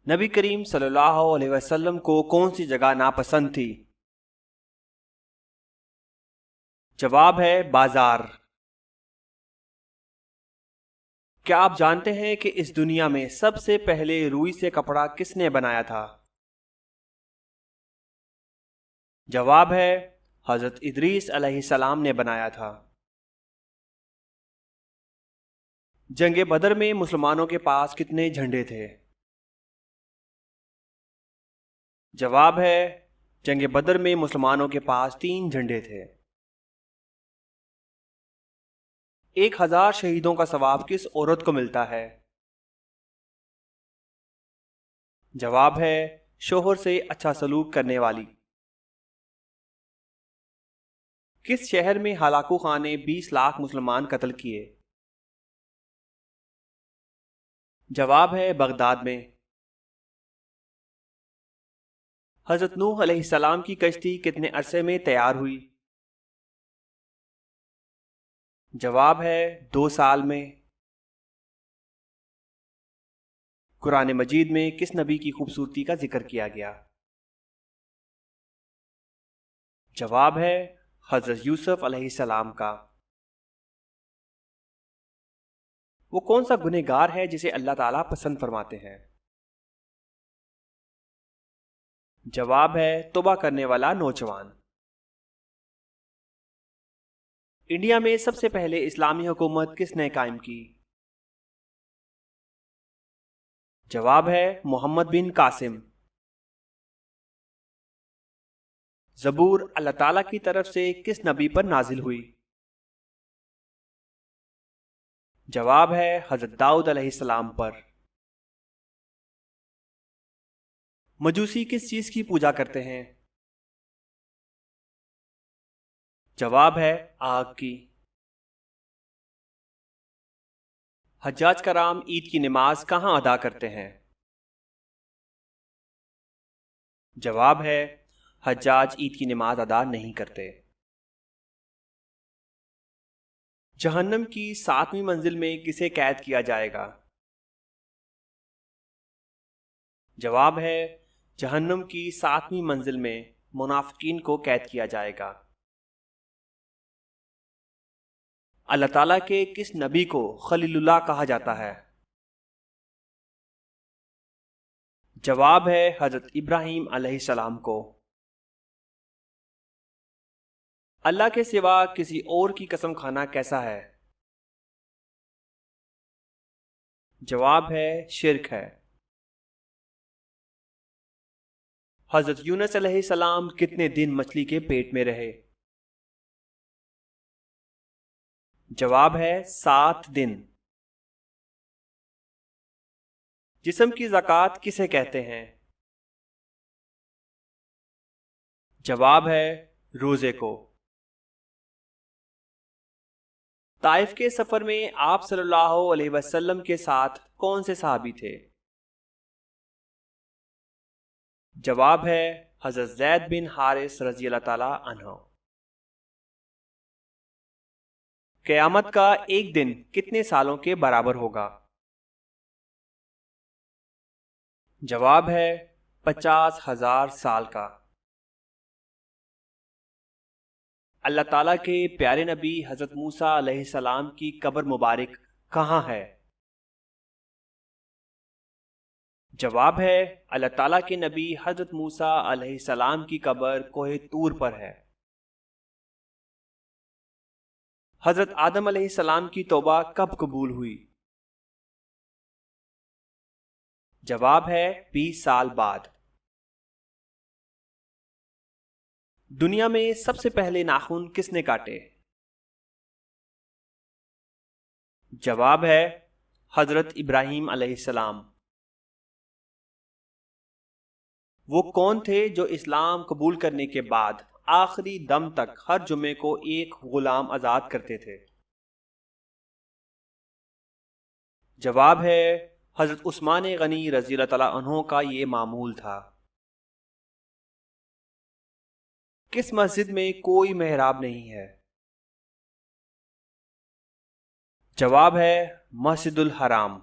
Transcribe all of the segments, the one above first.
नबी करीम सल्लल्लाहु अलैहि वसल्लम को कौन सी जगह नापसंद थी? जवाब है बाजार। क्या आप जानते हैं कि इस दुनिया में सबसे पहले रुई से कपड़ा किसने बनाया था? जवाब है हजरत इदरीस अलैहिस्सलाम ने बनाया था। जंग बदर में मुसलमानों के पास कितने झंडे थे? जवाब है जंग बदर में मुसलमानों के पास 3 झंडे थे। 1000 शहीदों का सवाब किस औरत को मिलता है? जवाब है शोहर से अच्छा सलूक करने वाली। किस शहर में हलाकू खान ने 20 लाख मुसलमान कत्ल किए? जवाब है बगदाद में। हजरत नूह अलैहिस्सलाम की कश्ती कितने अरसे में तैयार हुई? जवाब है 2 साल में। कुरान मजीद में किस नबी की खूबसूरती का जिक्र किया गया? जवाब है हजरत यूसुफ अलैहिस्सलाम का। वो कौन सा गुनहगार है जिसे अल्लाह ताला पसंद फरमाते हैं? जवाब है तौबा करने वाला नौजवान। इंडिया में सबसे पहले इस्लामी हुकूमत किसने कायम की? जवाब है मोहम्मद बिन कासिम। ज़बूर अल्लाह ताला की तरफ से किस नबी पर नाजिल हुई? जवाब है हजरत दाऊद अलैहिस्सलाम पर। मजूसी किस चीज की पूजा करते हैं? जवाब है आग की। हज्जाज कराम ईद की नमाज कहाँ अदा करते हैं? जवाब है हज्जाज ईद की नमाज अदा नहीं करते। जहन्नम की 7वीं मंजिल में किसे कैद किया जाएगा? जवाब है जहन्नम की 7वीं मंजिल में मुनाफिकीन को कैद किया जाएगा। अल्लाह ताला के किस नबी को खलीलुल्लाह कहा जाता है? जवाब है हजरत इब्राहीम अलैहिस्सलाम को। अल्लाह के सिवा किसी और की कसम खाना कैसा है? जवाब है शिर्क है। हजरत यूनुस अलैहिस्सलाम कितने दिन मछली के पेट में रहे? जवाब है 7 दिन। जिस्म की ज़कात किसे कहते हैं? जवाब है रोजे को। ताइफ के सफर में आप सल्लल्लाहु अलैहि वसल्लम के साथ कौन से सहाबी थे? जवाब है हजरत ज़ैद बिन हारिस रज़ी अल्लाह ताला अन्हु। क़यामत का एक दिन कितने सालों के बराबर होगा? जवाब है 50,000 साल का। अल्लाह ताला के प्यारे नबी हजरत मूसा अलैहिस्सलाम की कब्र मुबारक कहाँ है? जवाब है अल्लाह ताला के नबी हजरत मूसा अलैहिस्सलाम की कब्र कोहे तूर पर है। हजरत आदम अलैहिस्सलाम की तौबा कब कबूल हुई? जवाब है 20 साल बाद। दुनिया में सबसे पहले नाखून किसने काटे? जवाब है हजरत इब्राहीम अलैहिस्सलाम। वो कौन थे जो इस्लाम कबूल करने के बाद आखिरी दम तक हर जुमे को एक गुलाम आजाद करते थे? जवाब है हजरत उस्मान गनी रज़ी अल्लाह तआला अन्हु का ये मामूल था। किस मस्जिद में कोई मेहराब नहीं है? जवाब है मस्जिदुल हराम।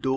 2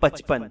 55۔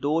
2